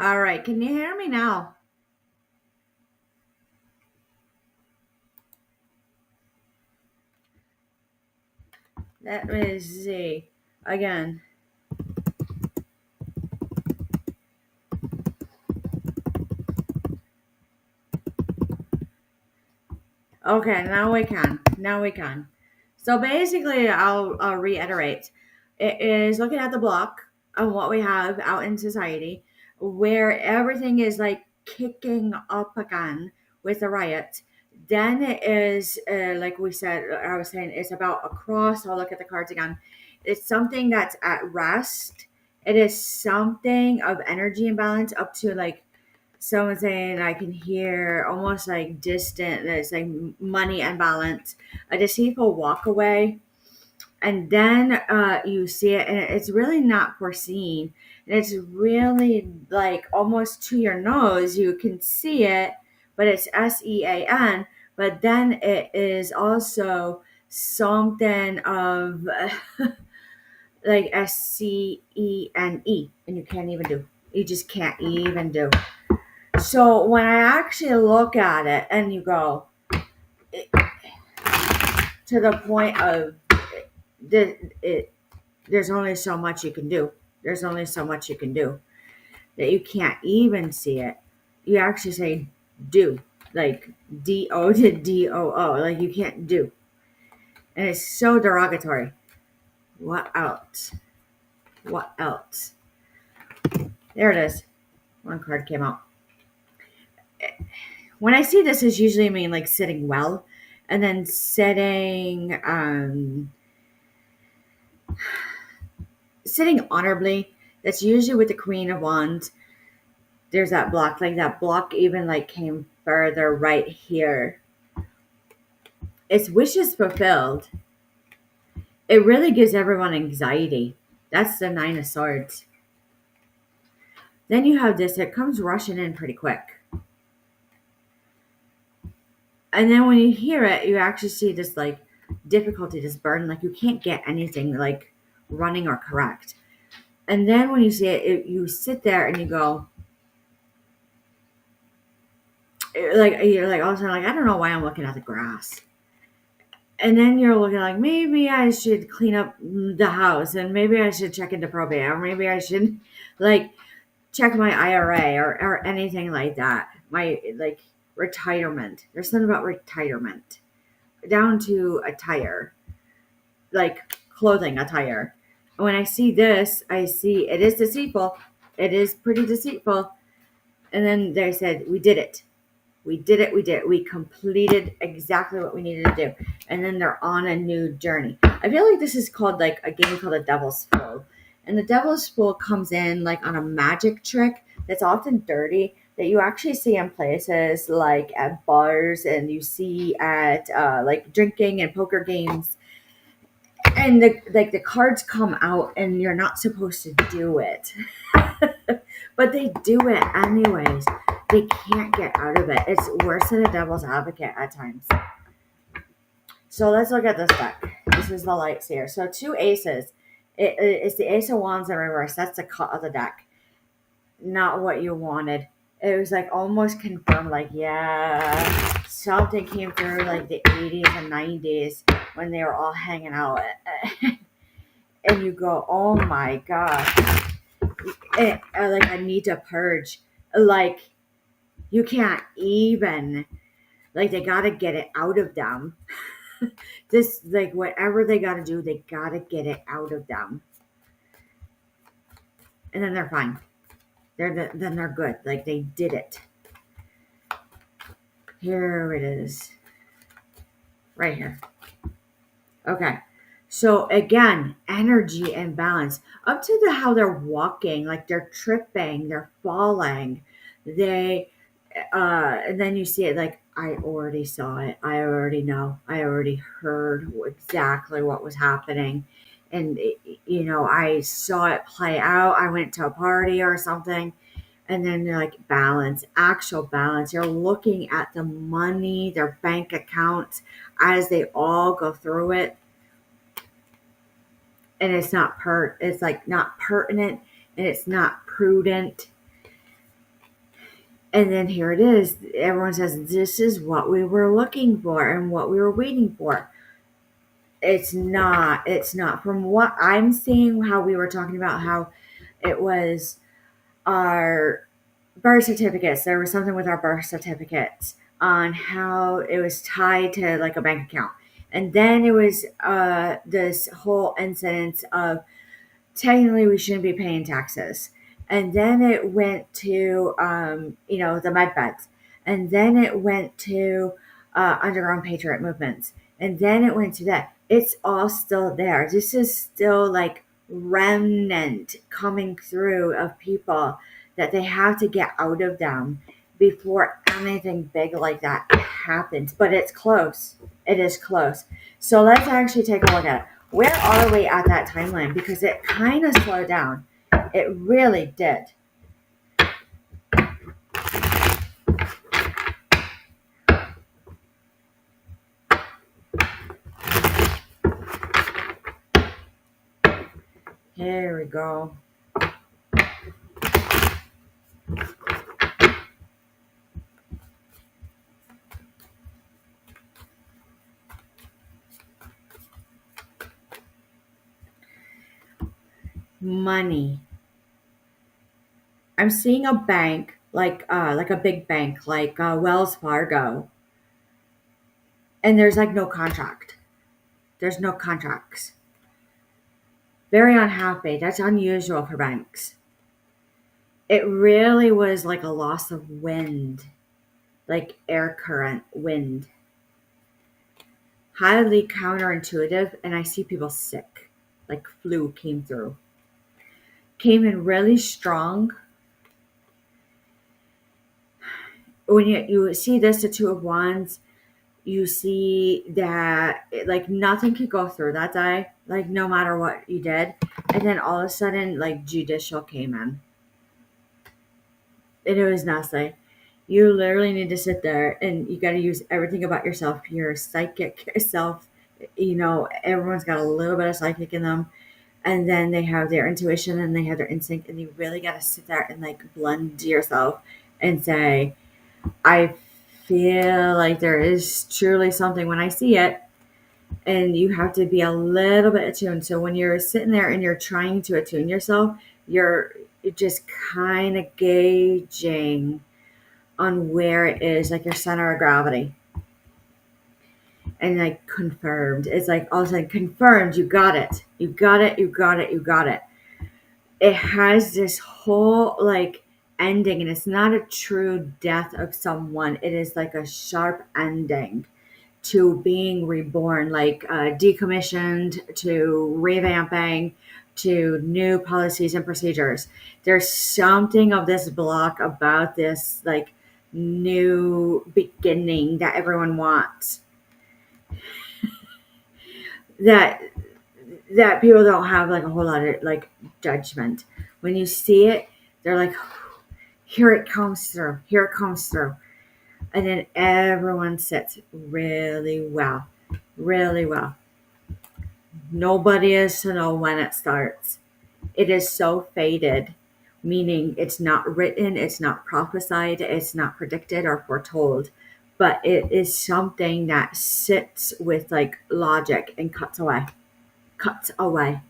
All right, can you hear me now? Let me see. Again. Okay, now we can. Now we can. So basically, I'll reiterate. It is looking at the block of what we have out in society, where everything is like kicking up again with the riot. Then it is, like we said, I was saying, it's about across. I'll look at the cards again. It's something that's at rest. It is something of energy imbalance up to like someone saying I can hear almost like distant, it's like money imbalance, a deceitful walk away, and then you see it and it's really not foreseen, and it's really like almost to your nose you can see it, but it's SEAN, but then it is also something of like SCENE, and you can't even do, you just can't even do. So when I actually look at it and you go it, to the point of there's only so much you can do. There's only so much you can do that you can't even see it. You actually say do, like DO to DOO, like you can't do. And it's so derogatory. What else? What else? There it is. One card came out. When I see this, is usually mean like sitting well, and then sitting honorably. That's usually with the Queen of Wands. There's that block, like that block even like came further right here. It's wishes fulfilled. It really gives everyone anxiety. That's the Nine of Swords. Then you have this, it comes rushing in pretty quick. And then when you hear it, you actually see this like difficulty, this burden, like you can't get anything like running or correct. And then when you see it, you sit there and you go, like you're like all of a sudden like I don't know why I'm looking at the grass, and then you're looking like maybe I should clean up the house, and maybe I should check into probate, or maybe I should like check my IRA or anything like that. My like retirement. There's something about retirement down to attire, like clothing attire. When I see this, I see it is deceitful. It is pretty deceitful. And then they said, we did it. We did it. We did it. We completed exactly what we needed to do. And then they're on a new journey. I feel like this is called like a game called a Devil's Fool. And the Devil's Fool comes in like on a magic trick that's often dirty that you actually see in places like at bars, and you see at like drinking and poker games. And the cards come out and you're not supposed to do it. But they do it anyways. They can't get out of it. It's worse than a devil's advocate at times. So let's look at this deck. This is the lights here. So two aces. It's the Ace of Wands in reverse. That's the cut of the deck. Not what you wanted. It was like almost confirmed, like, yeah, something came through like the 80s and 90s when they were all hanging out. And you go, oh my God. Like, I need to purge. Like, you can't even, like, they got to get it out of them. This, like, whatever they got to do, they got to get it out of them. And then they're fine. Then they're good. Like, they did it. Here it is. Right here. Okay. So again, energy and balance. Up to how they're walking, like they're tripping, they're falling. They and then you see it like I already saw it. I already know. I already heard exactly what was happening. And I saw it play out. I went to a party or something. And then they're like balance, actual balance. You're looking at the money, their bank accounts as they all go through it. And it's not it's like not pertinent, and it's not prudent. And then here it is. Everyone says, this is what we were looking for and what we were waiting for. It's not. It's not. From what I'm seeing, how we were talking about how it was our birth certificates. There was something with our birth certificates on how it was tied to like a bank account. And then it was this whole incident of technically we shouldn't be paying taxes. And then it went to, the med beds. And then it went to underground patriot movements. And then it went to that. It's all still there. This is still like remnant coming through of people that they have to get out of them before anything big like that happens. But it's close. It is close. So let's actually take a look at it. Where are we at that timeline? Because it kind of slowed down. It really did. Here we go. Money. I'm seeing a bank like a big bank like Wells Fargo, and there's like no contract. There's no contracts. Very unhappy. That's unusual for banks. It really was like a loss of wind, like air current wind. Highly counterintuitive, and I see people sick. Like flu came through. Came in really strong. When you see this, the Two of Wands, you see that like nothing could go through that die, like no matter what you did. And then all of a sudden, like judicial came in. And it was nasty. You literally need to sit there and you got to use everything about yourself, your psychic self. Everyone's got a little bit of psychic in them, and then they have their intuition and they have their instinct, and you really got to sit there and like blend yourself and say, I feel like there is truly something when I see it. And you have to be a little bit attuned. So when you're sitting there and you're trying to attune yourself, you're just kind of gauging on where it is, like your center of gravity. And like confirmed. It's like all of a sudden confirmed, you got it. You got it, you got it, you got it. It has this whole like ending, and it's not a true death of someone. It is like a sharp ending to being reborn, like decommissioned, to revamping, to new policies and procedures. There's something of this block about this like new beginning that everyone wants, that people don't have like a whole lot of like judgment. When you see it, they're like, here it comes through, here it comes through. And then everyone sits really well, really well. Nobody is to know when it starts. It is so fated, meaning it's not written, it's not prophesied, it's not predicted or foretold, but it is something that sits with like logic and cuts away. Cuts away.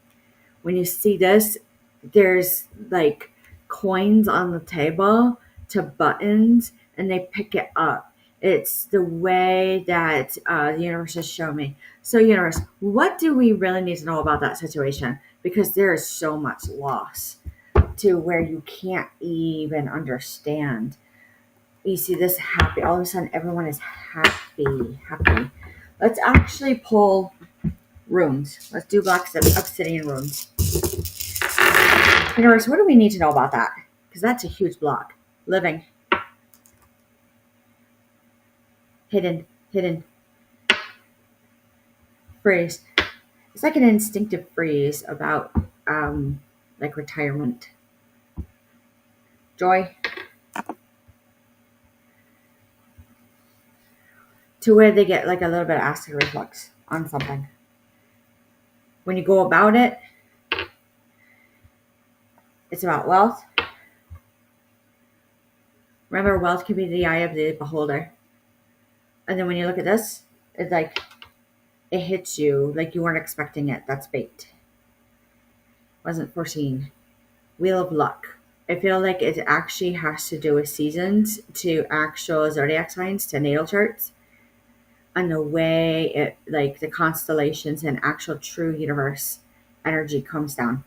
When you see this, there's like coins on the table to buttons, and they pick it up. It's the way that the universe has shown me. So, universe, what do we really need to know about that situation? Because there is so much loss to where you can't even understand. You see this happy. All of a sudden, everyone is happy. Happy. Let's actually pull runes. Let's do black obsidian runes. Universe, what do we need to know about that? Because that's a huge block. Living. Hidden. Freeze. It's like an instinctive freeze about like retirement. Joy. To where they get like a little bit of acid reflux on something. When you go about it, it's about wealth. Remember, wealth can be the eye of the beholder. And then when you look at this, it's like it hits you like you weren't expecting it. That's fate. Wasn't foreseen. Wheel of luck. I feel like it actually has to do with seasons to actual zodiac signs to natal charts and the way it like the constellations and actual true universe energy comes down.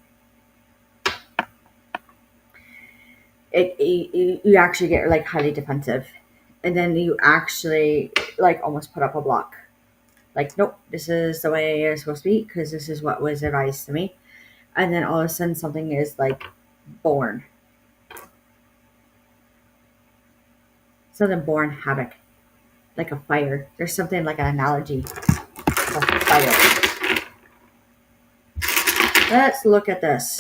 You actually get like highly defensive, and then you actually like almost put up a block. Like, nope, this is the way it's supposed to be because this is what was advised to me. And then all of a sudden something is like born. Something born havoc. Like a fire. There's something like an analogy of fire. Let's look at this.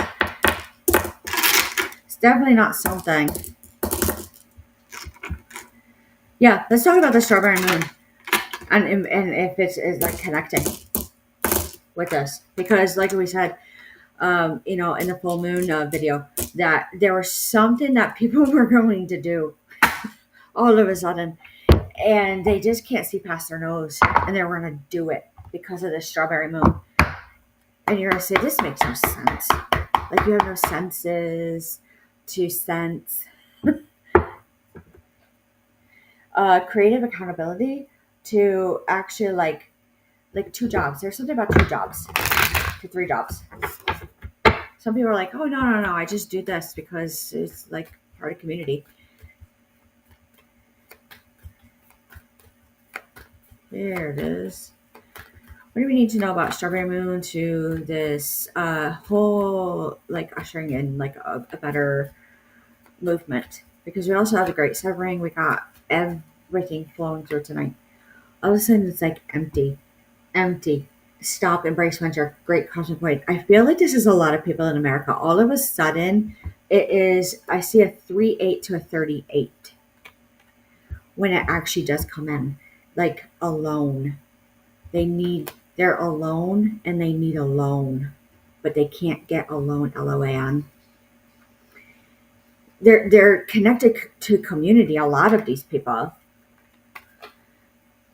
It's definitely not something. Yeah, let's talk about the strawberry moon. And if it's like connecting with us. Because like we said, in the full moon video, that there was something that people were going to do all of a sudden, and they just can't see past their nose, and they're going to do it because of the strawberry moon. And you're going to say, this makes no sense. Like, you have no senses to sense. Creative accountability to actually like 2 jobs. There's something about 2 jobs to 3 jobs. Some people are like, oh, no, I just do this because it's like part of community. There it is. What do we need to know about strawberry moon to this whole like ushering in like a better movement? Because we also have a great severing. We got everything flowing through tonight. All of a sudden it's like empty. Stop, embrace winter. Great cosmic point. I feel like this is a lot of people in America. All of a sudden it is, I see a 3-8 to a 38 when it actually does come in. Like alone. They're alone and they need a loan, but they can't get a loan, LOAN. They're connected to community, a lot of these people.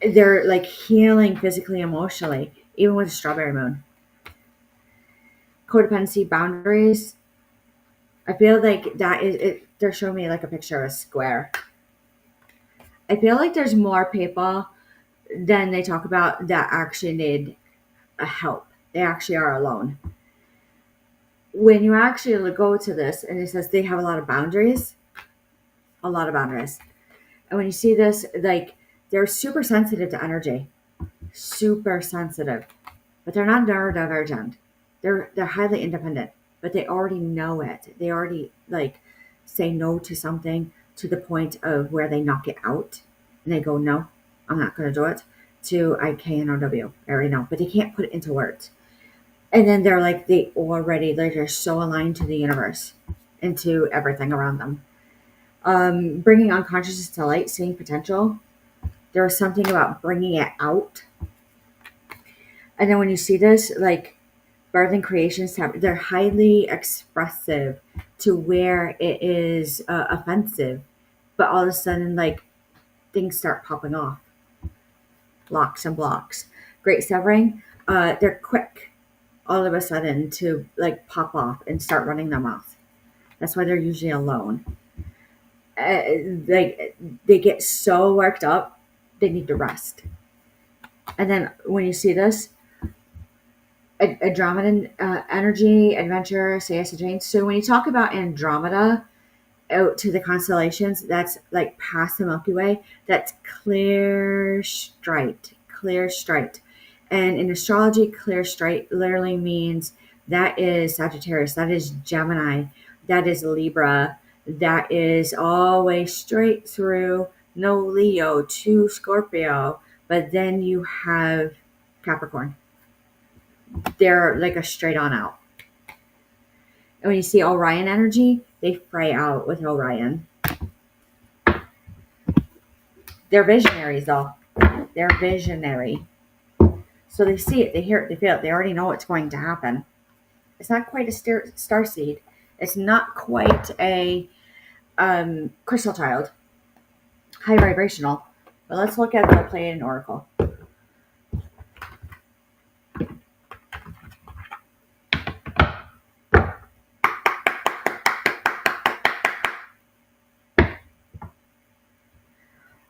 They're like healing physically, emotionally, even with strawberry moon. Codependency, boundaries. I feel like that is it. They're showing me like a picture of a square. I feel like there's more people than they talk about that actually need a help. They actually are alone. When you actually go to this and it says they have a lot of boundaries. And when you see this, like they're super sensitive to energy. Super sensitive. But they're not neurodivergent. They're highly independent, but they already know it. They already like say no to something to the point of where they knock it out and they go, no, I'm not going to do it. To I can or W. I already know, but they can't put it into words. And then they're like, they're so aligned to the universe and to everything around them. Bringing unconsciousness to light, seeing potential. There was something about bringing it out. And then when you see this, like birth and creations, they're highly expressive to where it is offensive. But all of a sudden, like things start popping off. Locks and blocks. Great severing. They're quick all of a sudden to like pop off and start running their mouth. That's why they're usually alone. They get so worked up, they need to rest. And then when you see this, Andromedan energy, adventure, Siesta Jane. So when you talk about Andromeda out to the constellations, that's like past the Milky Way. That's clear straight. And in astrology, clear straight literally means that is Sagittarius, that is Gemini, that is Libra, that is always straight through, no Leo to Scorpio, but then you have Capricorn. They're like a straight on out. And when you see Orion energy, they fray out with Orion. They're visionaries though. They're visionary. So they see it, they hear it, they feel it. They already know what's going to happen. It's not quite a star seed. It's not quite a crystal child. high vibrational. But let's look at the Pleiadian Oracle.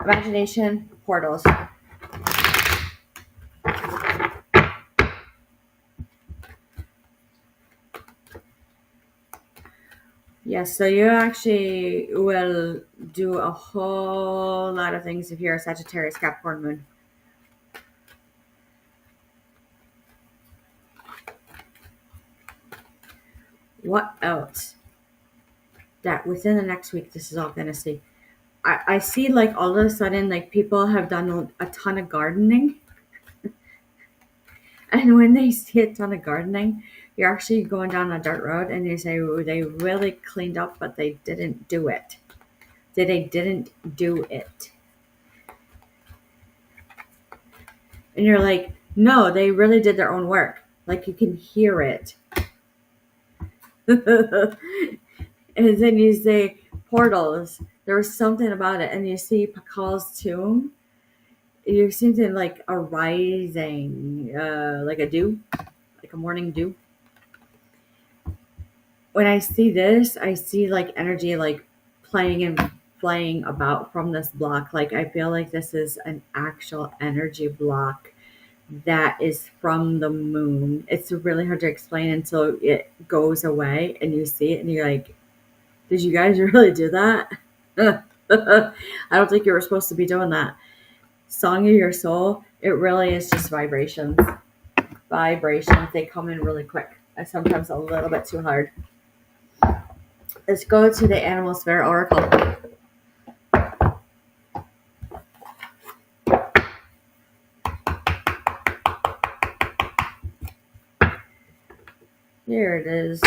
Imagination, portals. Yes, so you actually will do a whole lot of things if you're a Sagittarius Capricorn moon. What else? That within the next week, this is all going to see. I see like all of a sudden, like people have done a ton of gardening. And when they see a ton of gardening, you're actually going down a dirt road and you say, "Oh, they really cleaned up, but they didn't do it. They didn't do it." And you're like, no, they really did their own work. Like you can hear it. And then you say portals. There was something about it. And you see Pakal's tomb. You see something like a rising, like a dew, like a morning dew. When I see this, I see like energy like playing and flying about from this block. Like I feel like this is an actual energy block that is from the moon. It's really hard to explain until it goes away and you see it and you're like, did you guys really do that? I don't think you were supposed to be doing that. Song of your soul, it really is just vibrations. Vibrations, they come in really quick. And sometimes a little bit too hard. Let's go to the Animal Spirit Oracle. Here it is.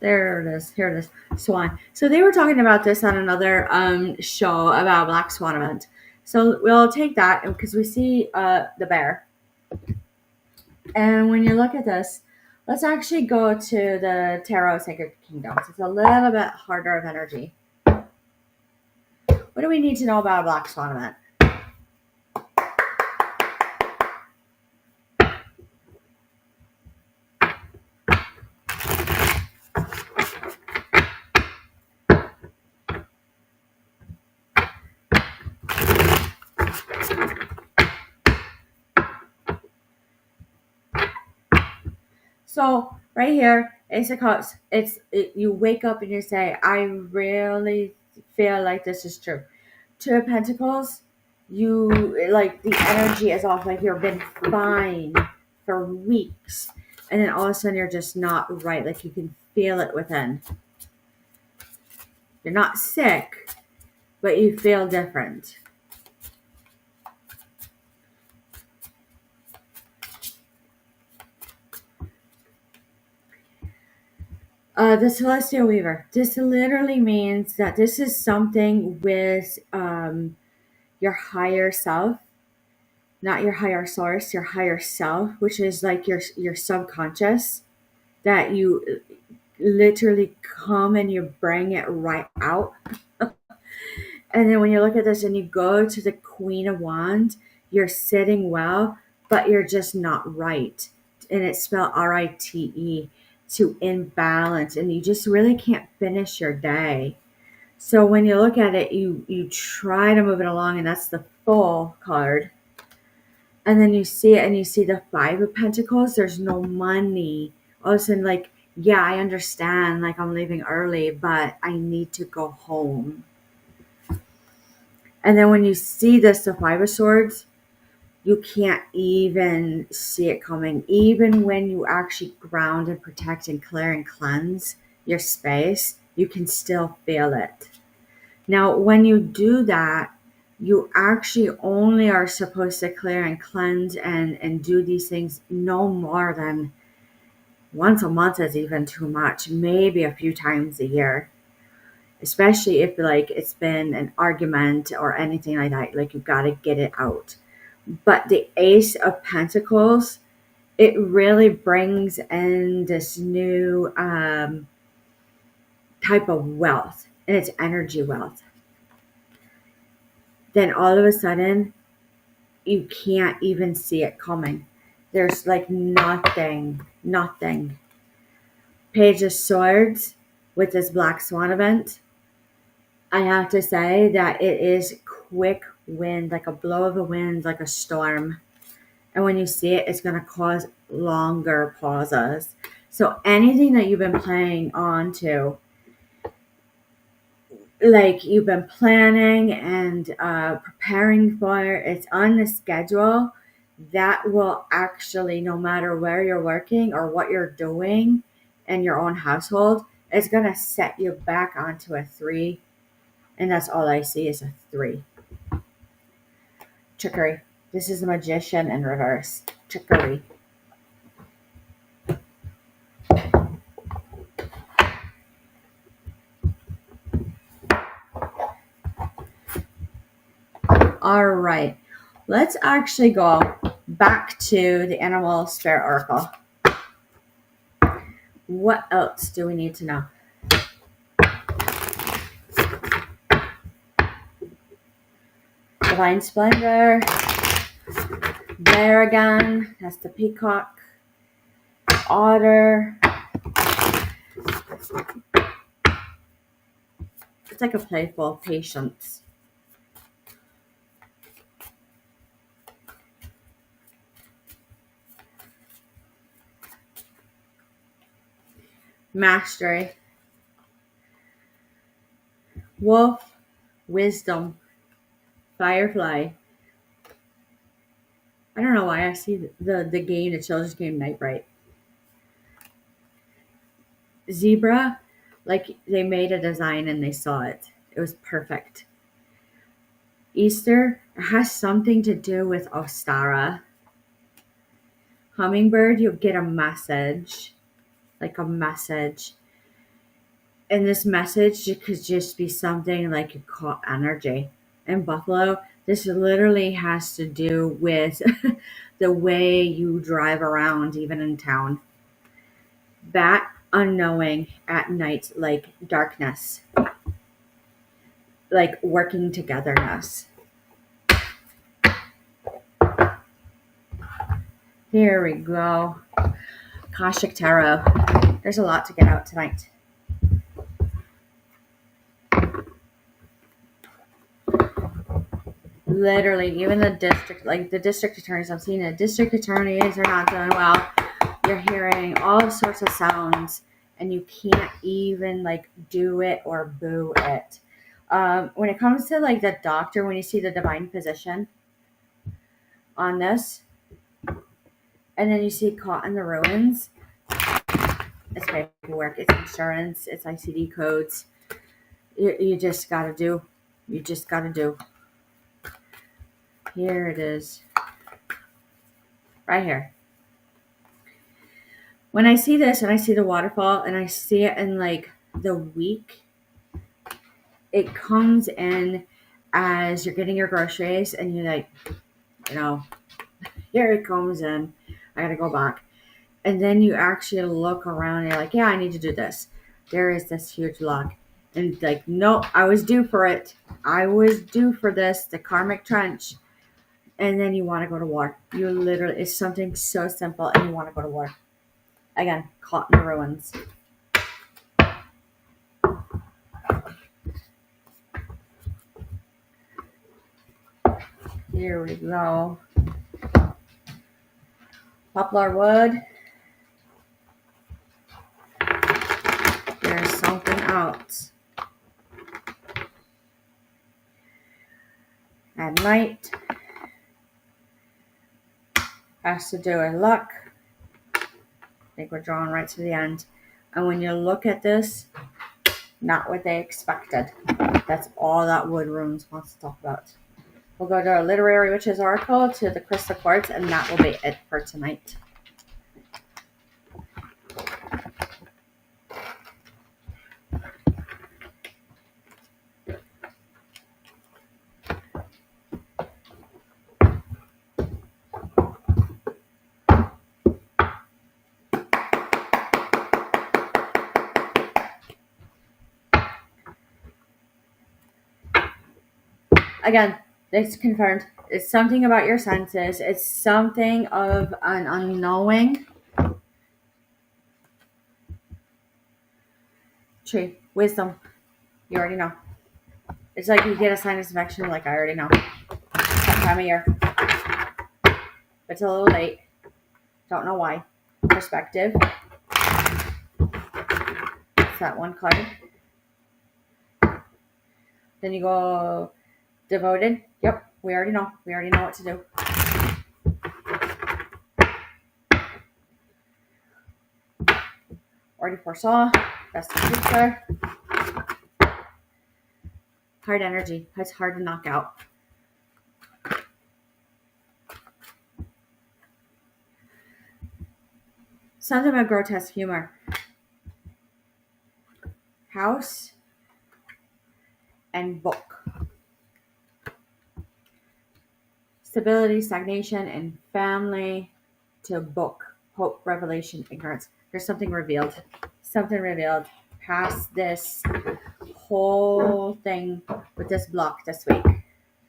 There it is. Here it is. Swan. So they were talking about this on another show about Black Swan event. So we'll take that because we see the bear. And when you look at this, let's actually go to the Tarot Sacred Kingdoms. It's a little bit harder of energy. What do we need to know about a Black Swan event? So right here, Ace of Cups. You wake up and you say, "I really feel like this is true." Two of Pentacles. You like the energy is off. Like you've been fine for weeks, and then all of a sudden you're just not right. Like you can feel it within. You're not sick, but you feel different. The Celestial Weaver. This literally means that this is something with your higher self, not your higher source, your higher self, which is like your subconscious, that you literally come and you bring it right out. And then when you look at this and you go to the Queen of Wands, you're sitting well, but you're just not right. And it's spelled RITE, to imbalance. And you just really can't finish your day. So when you look at it, you try to move it along, and that's the Fool card. And then you see it and you see the Five of Pentacles. There's no money. All of a sudden, like, yeah, I understand. Like, I'm leaving early, but I need to go home. And then when you see this, the Five of Swords, you can't even see it coming. Even when you actually ground and protect and clear and cleanse your space, you can still feel it. Now, when you do that, you actually only are supposed to clear and cleanse and do these things no more than once a month is even too much, maybe a few times a year. especially if like it's been an argument or anything like that. Like you got to get it out. But the Ace of Pentacles, it really brings in this new type of wealth, and it's energy wealth. Then all of a sudden, you can't even see it coming. There's like nothing. Page of Swords with this Black Swan event, I have to say that it is quick wind, like a blow of the wind, like a storm. And when you see it, it's going to cause longer pauses. So anything that you've been planning on to, like you've been planning and preparing for, it's on the schedule, that will actually, no matter where you're working or what you're doing in your own household, it's going to set you back onto a 3. And that's all I see is a 3. Trickery. This is the Magician in reverse. Trickery. All right. Let's actually go back to the Animal Spirit Oracle. What else do we need to know? Divine Splendor. There again. That's the Peacock. Otter. It's like a playful patience. Mastery. Wolf. Wisdom. Firefly. I don't know why I see the game, the children's game, Night Bright. Zebra, like they made a design and they saw it. It was perfect. Easter, it has something to do with Ostara. Hummingbird, you'll get a message, like a message. And this message could just be something like you caught energy. And Buffalo, this literally has to do with the way you drive around, even in town. Bat, unknowing at night, like darkness, like working togetherness. Here we go. Akashic Tarot. There's a lot to get out tonight. Literally, even the district attorneys, I'm seeing the district attorneys are not doing well. You're hearing all sorts of sounds and you can't even like do it or boo it. When it comes to like the doctor, when you see the divine position on this, and then you see caught in the ruins, it's paperwork, it's insurance, it's ICD codes. You just gotta do. You just gotta do. Here it is. Right here. When I see this and I see the waterfall and I see it in like the week, it comes in as you're getting your groceries and you're like, here it comes in. I gotta go back. And then you actually look around and you're like, yeah, I need to do this. There is this huge log. And like, no, I was due for it. I was due for this, the karmic trench. And then you want to go to war. You literally, it's something so simple and you want to go to war. Again, caught in the ruins. Here we go. Poplar wood. There's something else. At night. Has to do with luck. I think we're drawing right to the end. And when you look at this, not what they expected. That's all that Wood Runes wants to talk about. We'll go to our Literary Witches Oracle, to the Crystal Quartz, and that will be it for tonight. Again, it's confirmed. It's something about your senses. It's something of an unknowing. Tree, wisdom. You already know. It's like you get a sinus infection, like I already know. That time of year. It's a little late. Don't know why. Perspective. It's that one card. Then you go devoted. Yep, we already know. We already know what to do. Already foresaw. That's the future. Hard energy. It's hard to knock out. Something about grotesque humor. House and book. Stability, stagnation, and family to book. Hope, revelation, ignorance. There's something revealed. Something revealed past this whole thing with this block this week.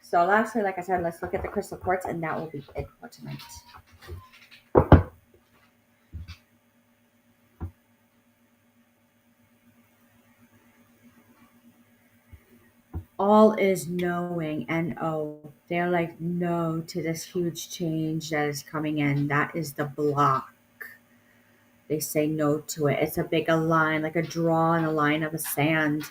So lastly, like I said, let's look at the crystal quartz, and that will be it for tonight. All is knowing, N-O. They're like no to this huge change that is coming in. That is the block. They say no to it. It's a big line, like a draw in a line of a sand.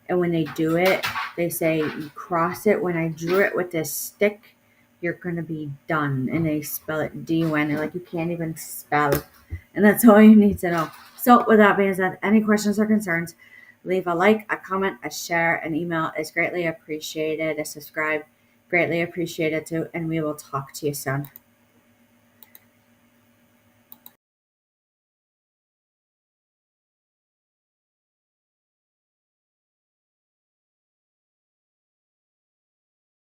And when they do it, they say, you cross it. When I drew it with this stick, you're going to be done. And they spell it D-U-N. They're like, you can't even spell. And that's all you need to know. So with that being said, any questions or concerns, leave a like, a comment, a share, an email is greatly appreciated. A subscribe, greatly appreciated too. And we will talk to you soon.